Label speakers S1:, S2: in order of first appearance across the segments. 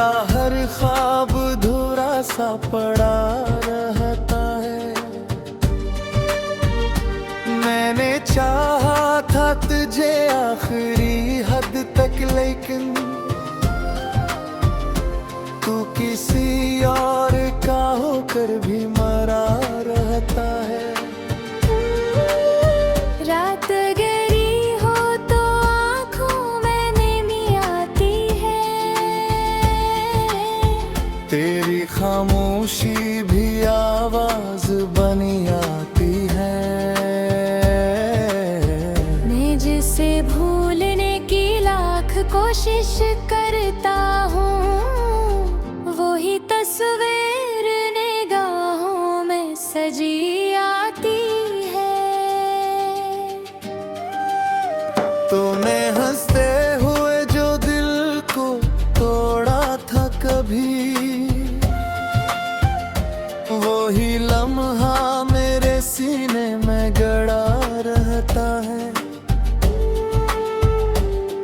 S1: मेरा हर ख्वाब धुरा सा पड़ा रहता है। मैंने चाहा था तुझे आखिरी हद तक, लेकिन तू किसी और का होकर भी मरा रहता है।
S2: रात गहरी हो तो आँखों में नींद आती है,
S1: तेरी खामोशी भी आवाज बनी आती है।
S2: मैं जिसे भूलने की लाख कोशिश करता हूँ, वही तस्वीर निगाहों में सजी आती है।
S1: तूने हंसते हुए जो दिल को तोड़ा था कभी, वही लम्हा मेरे सीने में गड़ा रहता है।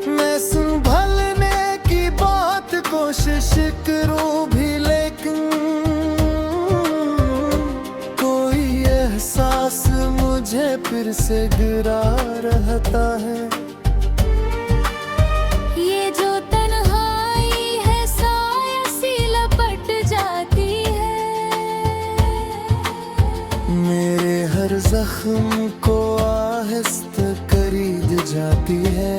S1: मैं संभलने की बात कोशिश करूं भी, लेकिन कोई एहसास मुझे फिर से गिरा रहता है।
S2: ये जो तन्हाई है साया सी लपट जाती है,
S1: मेरे हर जख्म को आहिस्ता करीद जाती है।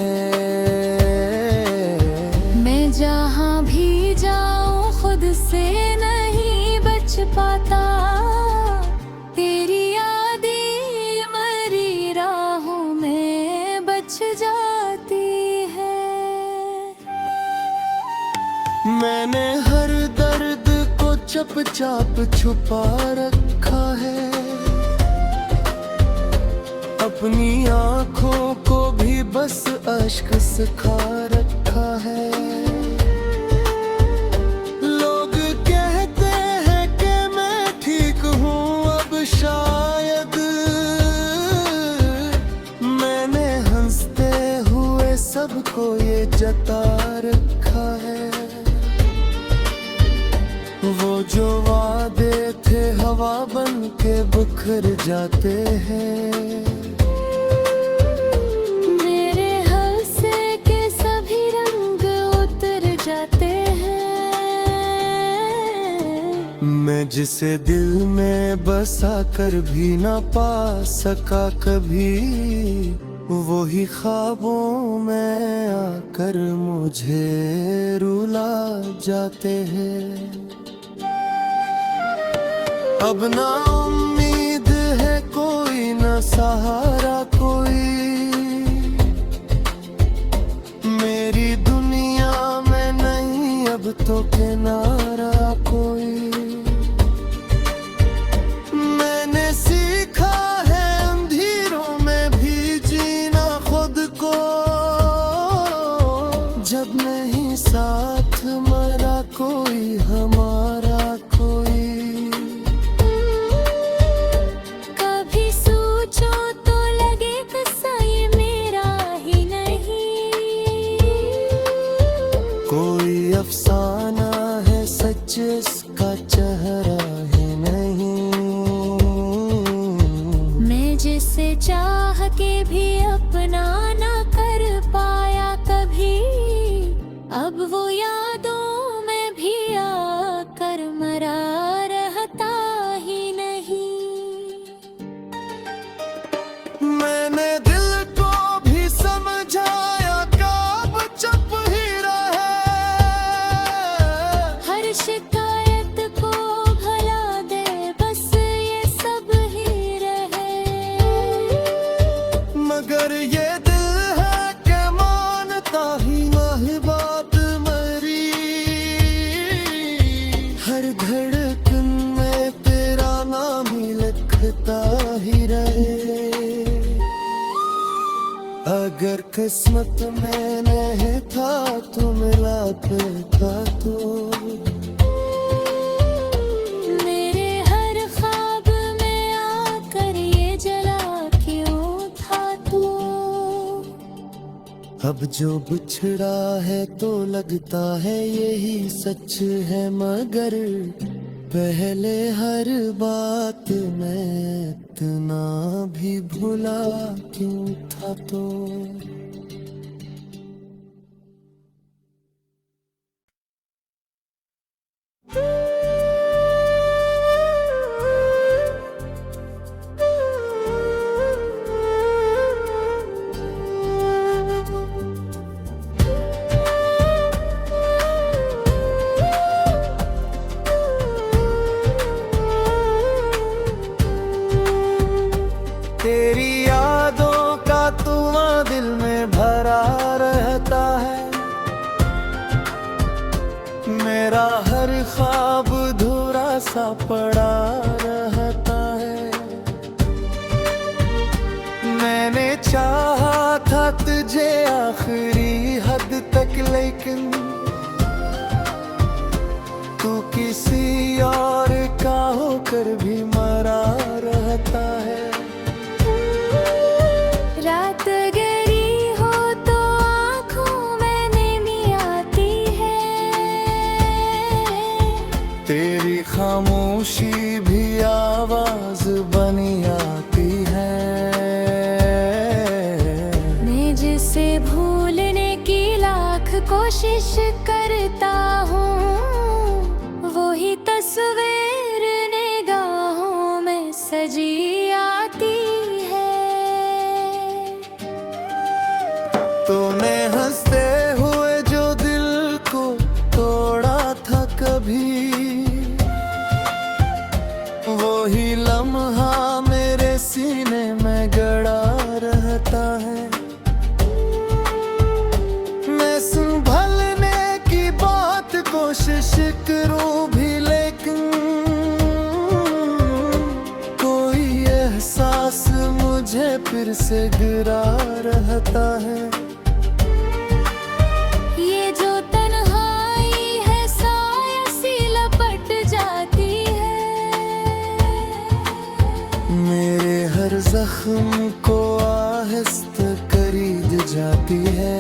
S2: मैं जहाँ भी जाऊँ खुद से नहीं बच पाता, तेरी यादें मरी राहों में बच जाती है।
S1: मैंने हर दर्द को चुपचाप छुपा रखा है, अपनी आँखों को भी बस अश्क सिखा रखा है। लोग कहते हैं कि मैं ठीक हूँ अब शायद, मैंने हंसते हुए सबको ये जता रखा है। वो जो वादे थे हवा बन के बिखर जाते हैं।
S2: मेरे हंसे के सभी रंग उतर जाते हैं।
S1: मैं जिसे दिल में बसा कर भी ना पा सका कभी, वही ख्वाबों में आकर मुझे रुला जाते हैं। अब ना उम्मीद है कोई, ना सहारा कोई, मेरी दुनिया में नहीं अब तो किनारा कोई। मैंने सीखा है अंधेरों में भी जीना खुद को, जब नहीं साथ मरा कोई हमारा कोई।
S2: कभी सोचो तो लगे किस्सा ये मेरा ही नहीं,
S1: कोई अफसाना है सच इसका चेहरा ही नहीं।
S2: मैं जिसे चाह के भी अपना ना कर पाया कभी, अब वो यादों में भी आकर मरा रहता ही नहीं।
S1: मैंने दिल को भी समझाया कब चुप ही रहे,
S2: हर शिकायत को भला दे बस ये सब ही रहे।
S1: मगर ये दिल है कि मानता ही वही बात मरी, हर धड़कन में तेरा नाम ही लिखता ही रहे। अगर किस्मत में नहीं था तो मिला था तो,
S2: मेरे हर ख्वाब में आकर ये जला क्यों था तू।
S1: अब अब जो बिछड़ा है तो लगता है यही सच है, मगर पहले हर बात में इतना भी भुला क्यों था तो। तेरी यादों का धुआं दिल में भरा रहता है, मेरा हर ख्वाब धुरा सा पड़ा रहता है। मैंने चाहा था तुझे आखिरी हद तक, लेकिन तू किसी और का होकर भी मरा रहता है।
S2: रात गहरी हो तो आँखों में नींद आती है,
S1: तेरी खामोशी भी आवाज बनी आती है।
S2: मैं जिसे भूलने की लाख कोशिश करता हूँ, वही तस्वीर निगाहों में सजी आती है।
S1: तूने हंसते हुए जो दिल को तोड़ा था कभी, वही लम्हा मेरे सीने में गड़ा रहता है। मैं संभलने की बात कोशिश करूं भी, लेकिन कोई एहसास मुझे फिर से गिरा रहता है।
S2: ये जो तन्हाई है साया सी लपट जाती है,
S1: मेरे हर जख्म को आहिस्ता करीद जाती है।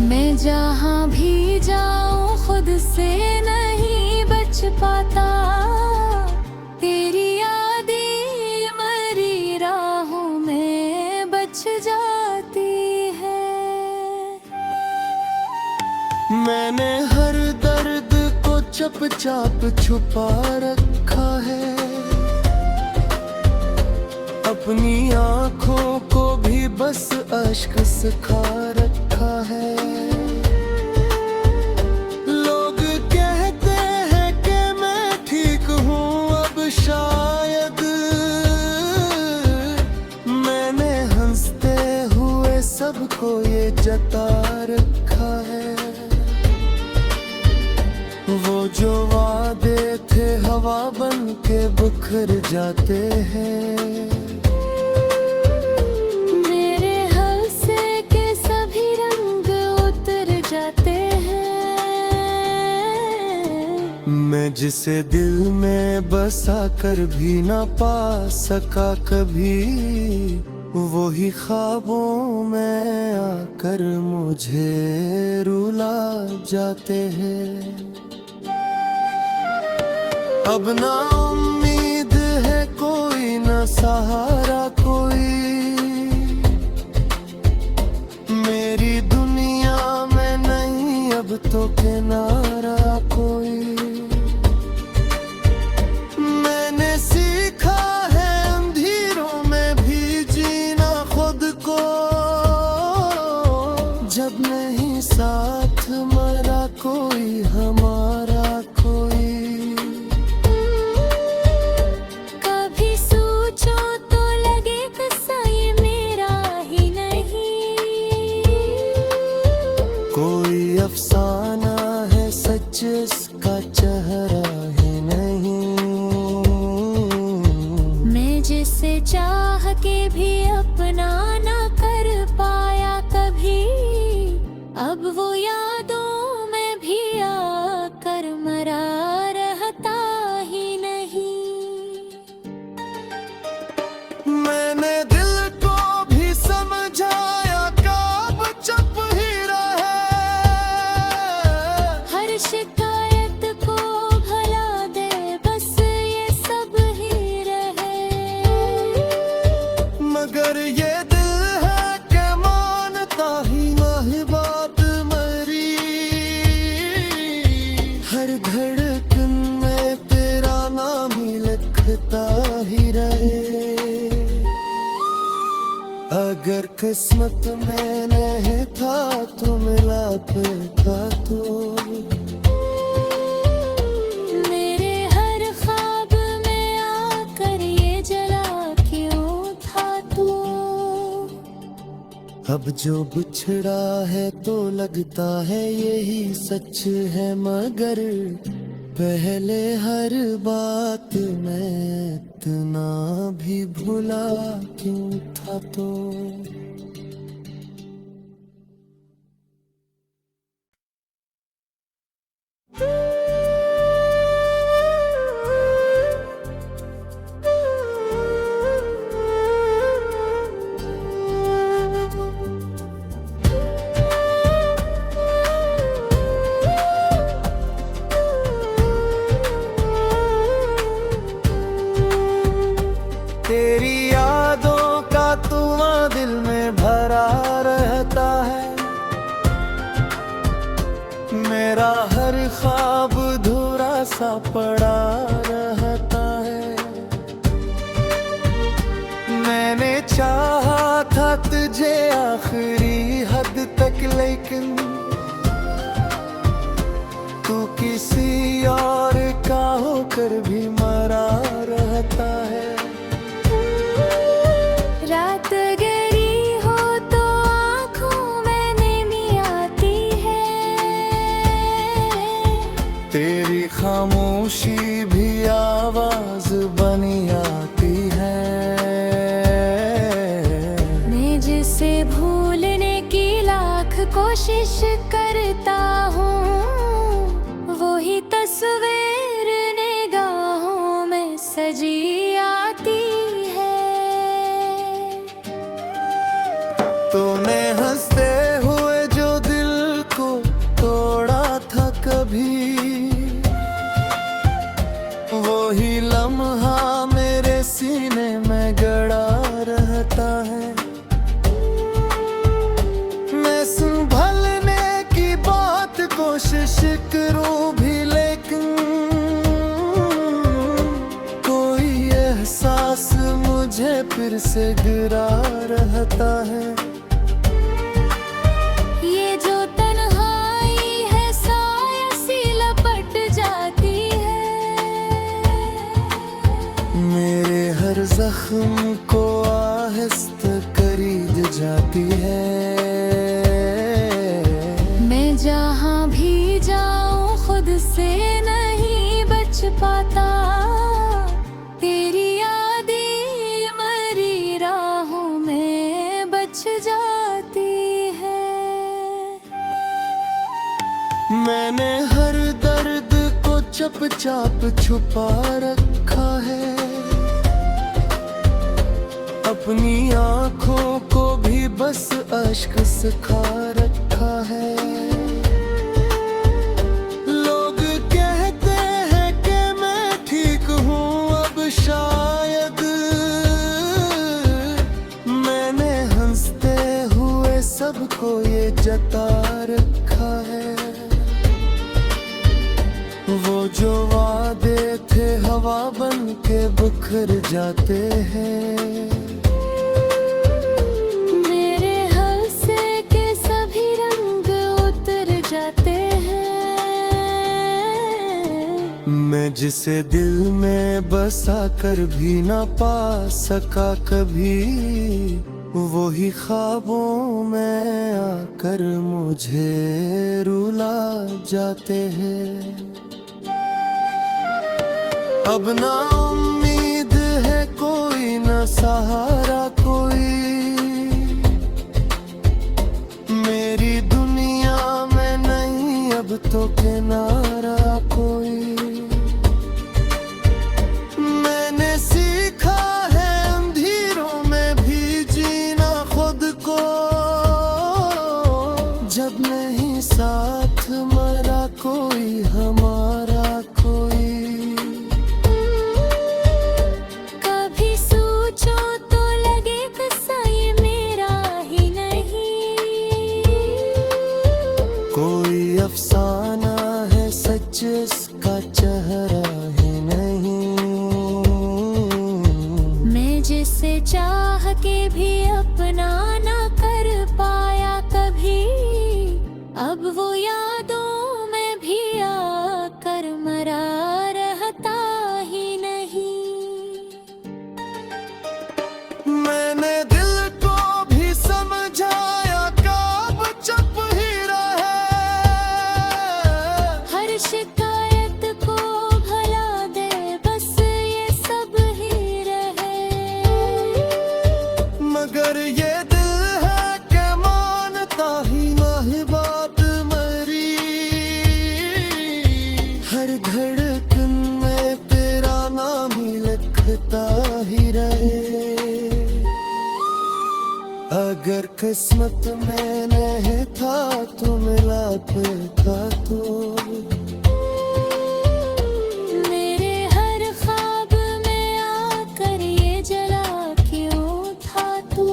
S2: मैं जहाँ भी जाऊँ खुद से नहीं बच पाता, तेरी यादें मरी राहों में बच जाती है।
S1: मैंने हर दर्द को चुपचाप छुपा रखा है, अपनी आँखों को भी बस अश्क सिखा रखा है। लोग कहते हैं कि मैं ठीक हूँ अब शायद, मैंने हंसते हुए सबको ये जता रखा है। वो जो वादे थे हवा बन के बिखर जाते हैं,
S2: मेरे हंसे के सभी रंग उतर जाते हैं।
S1: मैं जिसे दिल में बसा कर भी ना पा सका कभी, वही ख्वाबों में आकर मुझे रुला जाते हैं। अब ना उम्मीद है कोई, ना सहारा कोई, मेरी दुनिया में नहीं अब तो किनारा कोई। मैंने सीखा है अंधेरों में भी जीना खुद को, जब नहीं साथ मरा कोई हमारा कोई।
S2: कभी सोचो तो लगे किस्सा ये मेरा ही नहीं,
S1: कोई अफसाना है सच इसका चेहरा ही नहीं।
S2: मैं जिसे चाह के भी अपना ना कर पाया कभी, अब वो यादों में भी आकर मरा रहता ही नहीं।
S1: मैंने दिल को भी समझाया धड़कन में तेरा नाम ही लिखता ही रहे। अगर किस्मत में नहीं था तो मिला था तो
S2: मेरे हर ख्वाब में आकर ये जला क्यों था तू।
S1: अब जो बिछड़ा है तो लगता है यही सच है, मगर पहले हर बात में इतना भी भुला क्यों था तो। तेरी यादों का धुआं दिल में भरा रहता है, मेरा हर ख्वाब धुरा सा पड़ा रहता है। मैंने चाहा था तुझे आखिरी हद तक, लेकिन तू किसी और का होकर भी मरा रहता है।
S2: रात गहरी हो तो आँखों में नींद आती है,
S1: तेरी खामोशी भी आवाज बनी आती है।
S2: मैं जिसे भूलने की लाख कोशिश करता हूँ, वही तस्वीर निगाहों में सजी आती है।
S1: तूने हंसते हुए जो दिल को तोड़ा था कभी, वही लम्हा मेरे सीने में गड़ा रहता है। मैं संभलने की बात कोशिश करूं भी, लेकिन कोई एहसास मुझे फिर से गिरा रहता है।
S2: ये जो तन्हाई है साया सी लपट जाती है,
S1: मेरे हर जख्म को आहिस्ता करीद जाती है।
S2: मैं जहाँ भी जाऊँ खुद से नहीं बच पाता, तेरी यादें मरी राहों में बच जाती है।
S1: मैंने हर दर्द को चुपचाप छुपा रखा है, अपनी आँखों को भी बस अश्क सिखा रखा है। लोग कहते हैं कि मैं ठीक हूँ अब शायद, मैंने हंसते हुए सबको ये जता रखा है। वो जो वादे थे हवा बन के बिखर जाते हैं।
S2: मेरे हंसे के सभी रंग उतर जाते हैं।
S1: मैं जिसे दिल में बसा कर भी ना पा सका कभी, वही ख्वाबों में आकर मुझे रुला जाते हैं। अब ना उम्मीद है कोई, ना सहारा कोई, मेरी दुनिया में नहीं अब तो किनारा कोई। मैंने सीखा है अंधेरों में भी जीना खुद को, जब नहीं साथ मरा कोई हमारा कोई। कोई अफसाना है सच धड़कन में तेरा नाम ही लिखता ही रहे। अगर किस्मत में नहीं था तो मिला था तो
S2: मेरे हर ख्वाब में आकर ये जला क्यों था तू।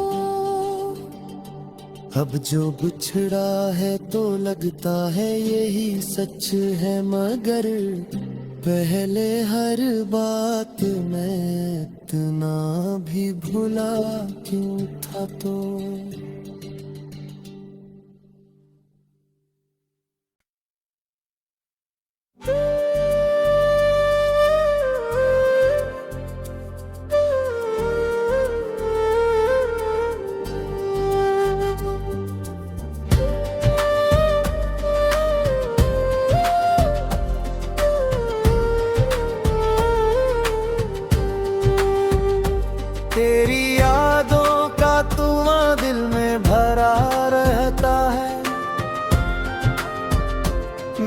S1: अब जो बिछड़ा है तो लगता है यही सच है, मगर पहले हर बात में इतना भी भुला क्यों था तो। तेरी यादों का धुआं दिल में भरा रहता है,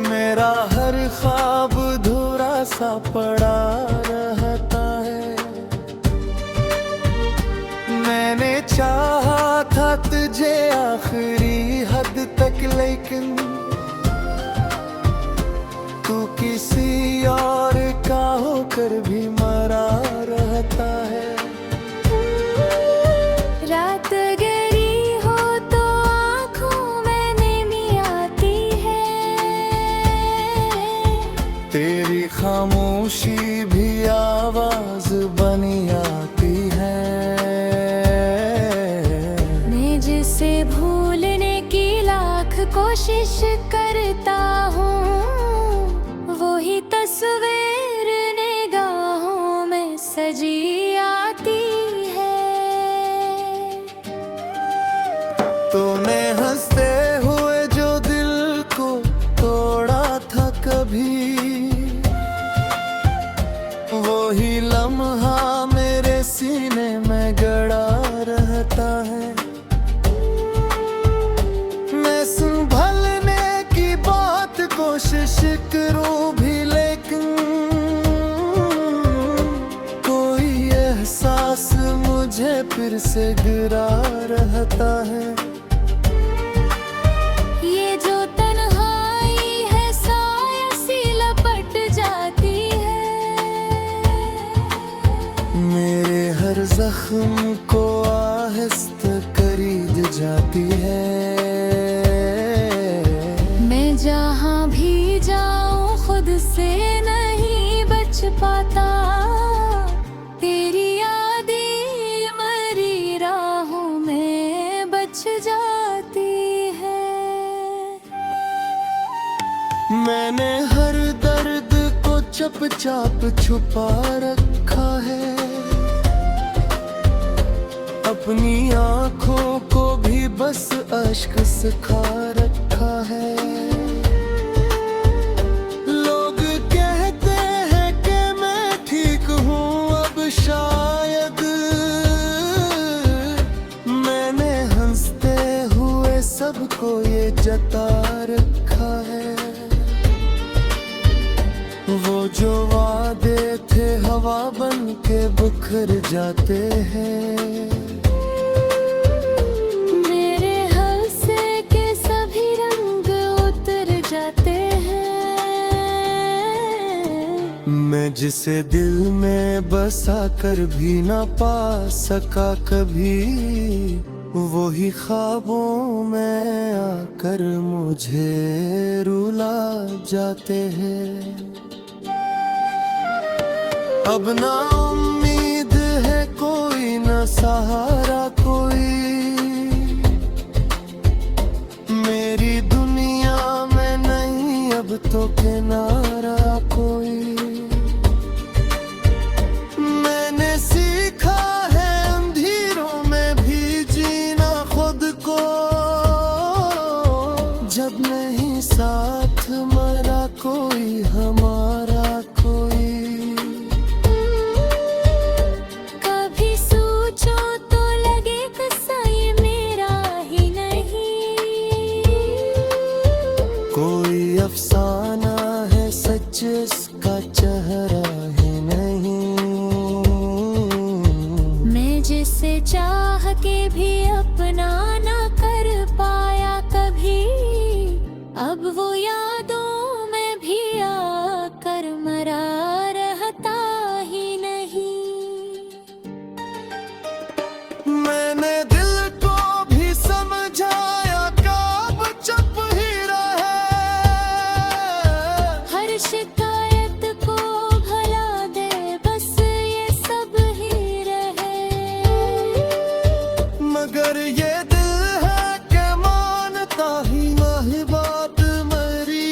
S1: मेरा हर ख्वाब धुरा सा पड़ा रहता है। मैंने चाहा था तुझे आखिरी हद तक, लेकिन तू किसी और का होकर भी मरा रहता है।
S2: रात गहरी हो तो आँखों में नींद आती है,
S1: तेरी खामोशी भी आवाज बनी आती है।
S2: मैं जिसे भूलने की लाख कोशिश करता हूँ, वही तस्वीर निगाहों में सजी आती है।
S1: तूने हंसते हुए जो दिल को तोड़ा था कभी, वही लम्हा मेरे सीने में गड़ा रहता है। मैं संभलने की बात कोशिश करूं भी, लेकिन कोई एहसास मुझे फिर से गिरा रहता है।
S2: ये जो तन्हाई है साया सी लपट जाती है,
S1: मेरे हर जख्म को आहिस्ता करीद जाती है।
S2: मैं जहाँ भी जाऊँ खुद से नहीं बच पाता, तेरी यादें मरी राहों में बच जाती है।
S1: मैंने हर दर्द को चुपचाप छुपा रखा है, अपनी आँखों को भी बस अश्क सिखा रखा है। लोग कहते हैं कि मैं ठीक हूँ अब शायद, मैंने हंसते हुए सबको ये जता रखा है। वो जो वादे थे हवा बन के बिखर जाते हैं।
S2: मेरे हंसे के सभी रंग उतर जाते हैं।
S1: मैं जिसे दिल में बसा कर भी ना पा सका कभी, वही ख्वाबों में आकर मुझे रुला जाते हैं। अब ना उम्मीद है कोई, ना सहारा कोई, मेरी दुनिया में नहीं अब तो किनारा कोई। मैंने सीखा है अंधेरों में भी जीना खुद को, जब नहीं साथ मरा कोई हमारा कोई।
S2: कभी सोचो तो लगे किस्सा ये मेरा ही नहीं,
S1: कोई अफसाना है सच इसका
S2: यादों में भी आकर मरा रहता ही नहीं।
S1: मैंने दिल को भी समझाया कब चुप ही रहे,
S2: हर शिकायत को भला दे बस ये सब ही रहे।
S1: मगर ये दिल है कि मानता ही नहीं बात मेरी,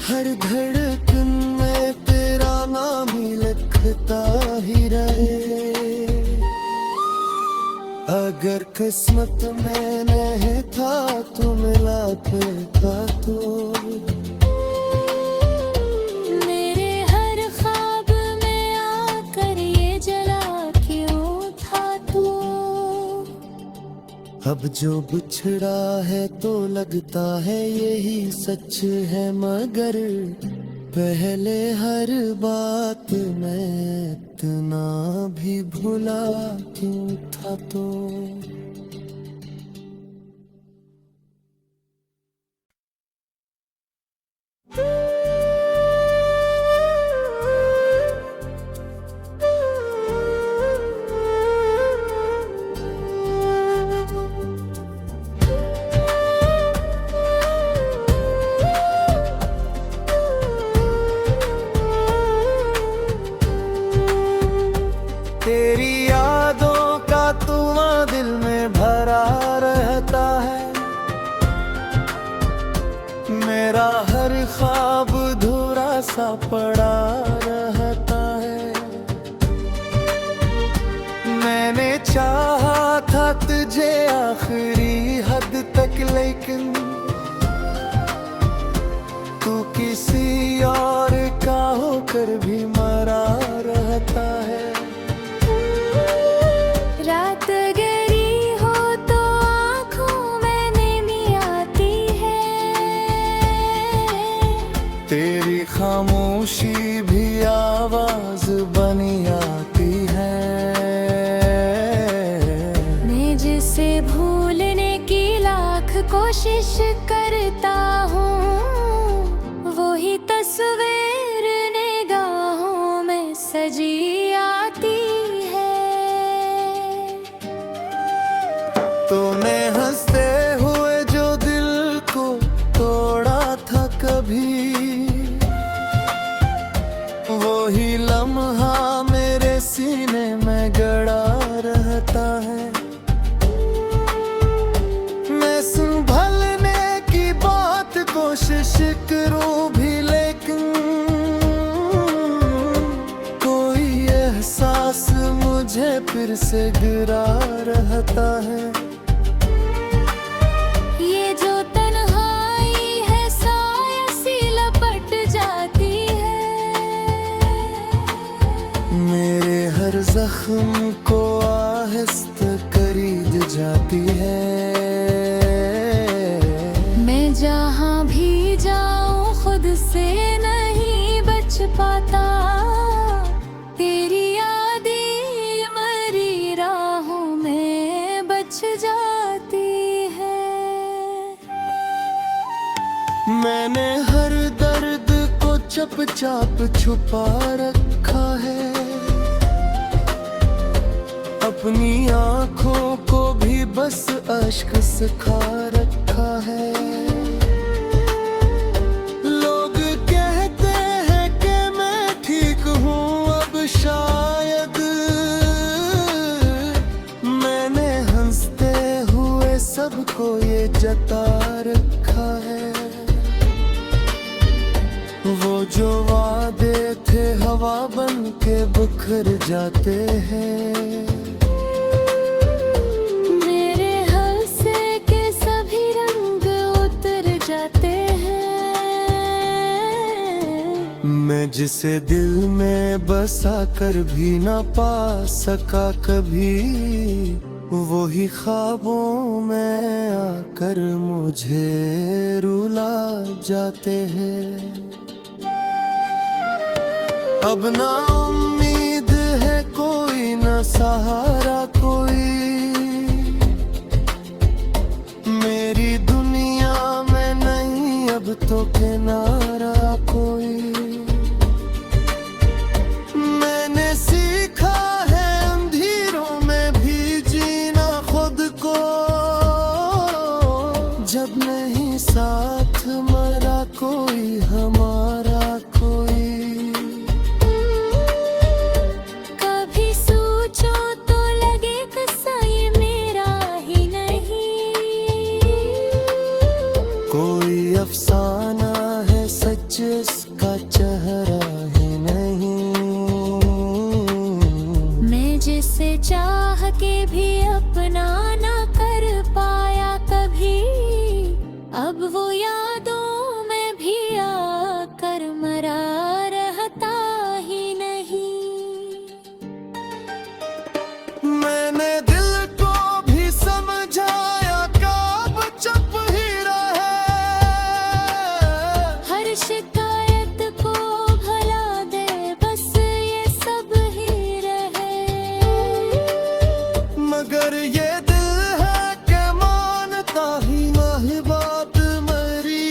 S1: हर धड़कन में तेरा नाम ही लिखता ही रहे। अगर किस्मत में नहीं था तो मिला था तो
S2: मेरे हर ख्वाब में आकर ये जला क्यों था तू।
S1: अब जो बिछड़ा है तो लगता है यही सच है, मगर पहले हर बात में इतना भी भुला क्यों था तो। तेरी यादों का धुआं दिल में भरा रहता है, मेरा हर ख्वाब धुरा सा पड़ा रहता है। मैंने चाहा था तुझे आखिरी हद तक, लेकिन तू किसी और का होकर भी मरा रहता है।
S2: रात गहरी हो तो आँखों में नींद आती है,
S1: तेरी खामोशी भी आवाज बनी आती है।
S2: मैं जिसे भूलने की लाख कोशिश करता हूँ, वही तस्वीर निगाहों में सजी आती है।
S1: तूने हंसते हुए जो दिल को तोड़ा था कभी, वही लम्हा मेरे सीने में गड़ा रहता है। मैं संभलने की बात कोशिश करूं भी, लेकिन कोई एहसास मुझे फिर से गिरा रहता है।
S2: ये जो तन्हाई है साया सी लपट जाती है,
S1: मेरे हर जख्म को आहिस्ता करीद जाती है।
S2: मैं जहाँ भी जाऊँ खुद से नहीं बच पाता, तेरी यादें मरी राहों में बच जाती है।
S1: मैंने हर दर्द को चुपचाप छुपा रखा है, अपनी आँखों को भी बस अश्क सिखा रखा है। लोग कहते हैं कि मैं ठीक हूँ अब शायद, मैंने हंसते हुए सबको ये जता रखा है। वो जो वादे थे हवा बन के बिखर जाते हैं।
S2: मेरे हंसे के सभी रंग उतर जाते हैं।
S1: मैं जिसे दिल में बसा कर भी ना पा सका कभी, वही ख्वाबों में आकर मुझे रुला जाते हैं। अब ना उम्मीद है कोई, ना सहारा कोई, मेरी दुनिया में तो किनारा कोई। मैंने सीखा है अंधेरों में भी जीना खुद को, जब नहीं साथ मरा कोई हमारा कोई।
S2: कभी सोचो तो लगे किस्सा ये मेरा ही नहीं,
S1: कोई अफसाना है सच इसका चेहरा ही नहीं।
S2: मैं जिसे चाह के भी अपना ना कर पाया कभी, अब वो यादों में भी आकर मरा रहता ही नहीं।
S1: मैंने दिल को भी समझाया कब चुप ही रहे,
S2: हर शिकायत को भला दे बस ये सब ही रहे।
S1: मगर ये दिल है कि मानता ही नहीं बात मरी।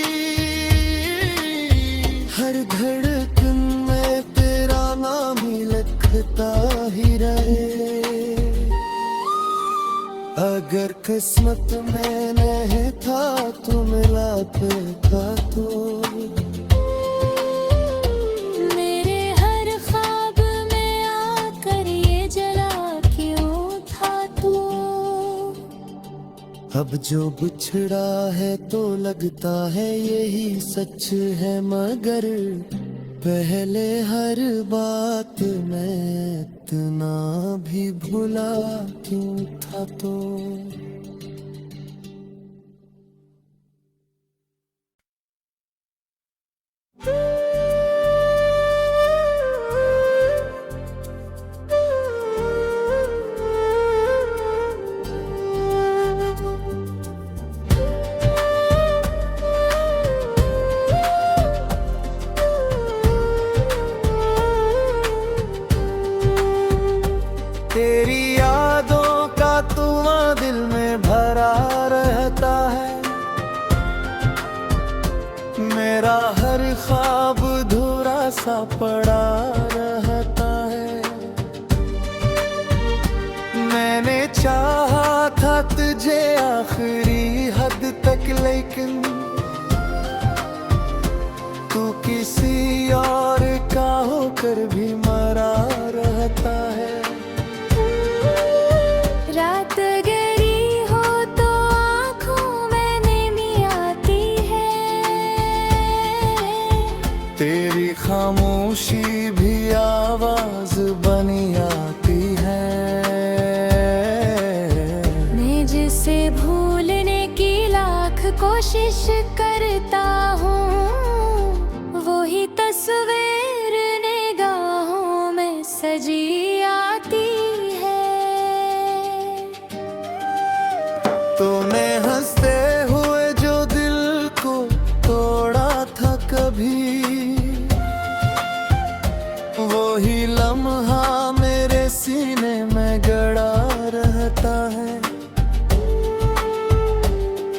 S1: हर धड़कन में तेरा नाम ही लिखता ही रहे। अगर किस्मत में नहीं था तो मिला था तो,
S2: मेरे हर ख्वाब में आकर ये जला क्यों था तू।
S1: अब जो बिछड़ा है तो लगता है यही सच है, मगर पहले हर बात में इतना भी भुला क्यों था तो। तेरी यादों का धुआं दिल में भरा रहता है, मेरा हर ख्वाब धुरा सा पड़ा रहता है। मैंने चाहा था तुझे आखिरी हद तक, लेकिन तू किसी और का होकर भी मरा रहता है।
S2: रात गहरी हो तो आँखों में नींद आती है,
S1: तेरी खामोशी भी आवाज बनी आती है।
S2: मैं जिसे भूलने की लाख कोशिश करता हूँ, वही तस्वीर निगाहों में सजी आती है।
S1: तूने हंसते हुए जो दिल को तोड़ा था कभी, वही लम्हा मेरे सीने में गड़ा रहता है।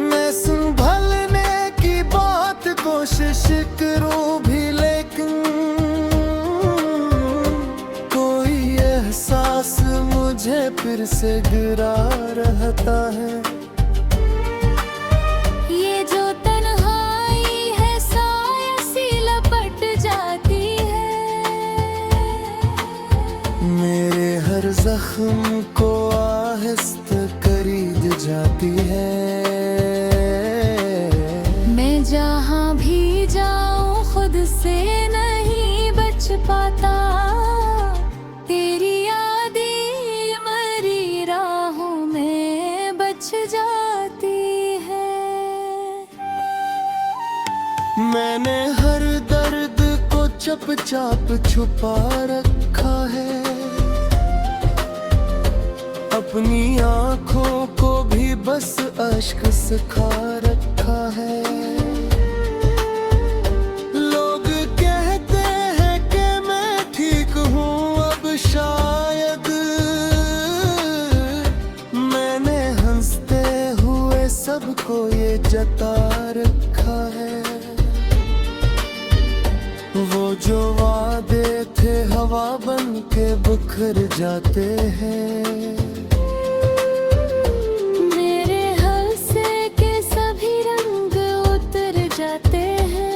S1: मैं संभलने की बात कोशिश करूं भी, लेकिन कोई एहसास मुझे फिर से गिरा रहता है।
S2: ये जो तन्हाई है साया सी लपट जाती है,
S1: मेरे हर जख्म को आहिस्ता करीद जाती है।
S2: मैं जहाँ भी जाऊँ खुद से नहीं बच पाता, तेरी यादें मरी राहों में बच जाती है।
S1: मैंने हर दर्द को चुपचाप छुपा रखा है, अपनी आँखों को भी बस अश्क सिखा रखा है। लोग कहते हैं कि मैं ठीक हूँ अब शायद, मैंने हंसते हुए सबको ये जता रखा है। जो वादे थे हवा बन के बिखर जाते हैं।
S2: मेरे हंसे के सभी रंग उतर जाते हैं।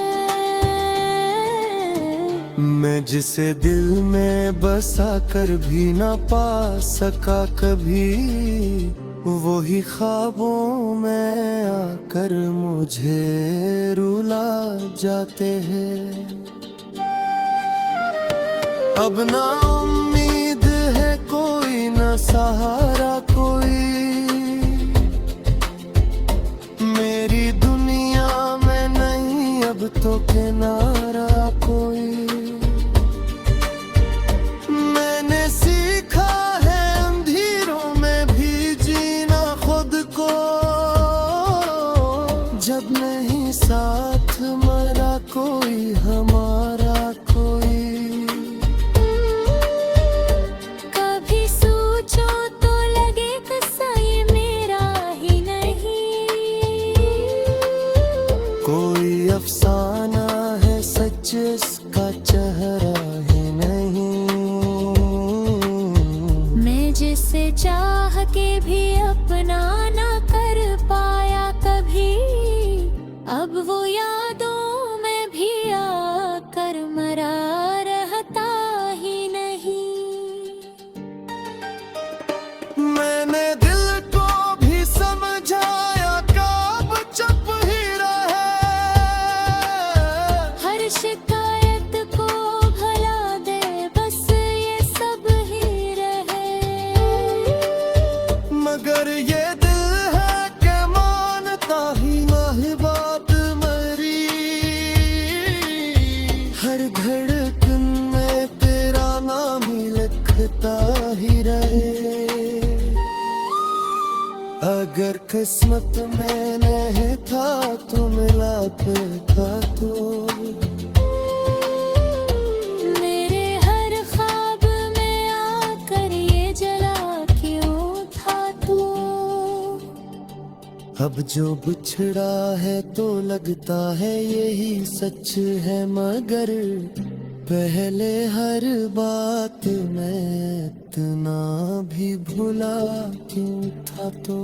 S1: मैं जिसे दिल में बसा कर भी ना पा सका कभी, वही ख्वाबों में आकर मुझे रुला जाते हैं। अब ना उम्मीद है कोई, ना सहारा कोई, मेरी दुनिया में नहीं अब तो किनारा कोई। मैंने सीखा है अंधेरों में भी जीना खुद को, जब नहीं साथ मरा कोई हमारा कोई।
S2: कभी सोचो तो लगे किस्सा ये मेरा ही नहीं,
S1: कोई अफसाना है सच इसका चेहरा ही नहीं।
S2: मैं जिसे चाह के भी अपना ना कर पाया कभी, अब वो यादों में भी आकर मरा रहता ही नहीं।
S1: मैंने दिल को भी समझाया कब चुप ही रहे,
S2: हर शिकायत को भला दे बस ये सब ही रहे।
S1: मगर ये दिल है कि मानता ही नहीं बात मेरी, हर धड़कन में तेरा नाम ही लिखता ही रहे। अगर किस्मत में नहीं था तो मिला था तो,
S2: मेरे हर ख्वाब में आकर ये जला क्यों था तू।
S1: अब जो बिछड़ा है तो लगता है यही सच है, मगर पहले हर बात में इतना भी भुला क्यों था तो।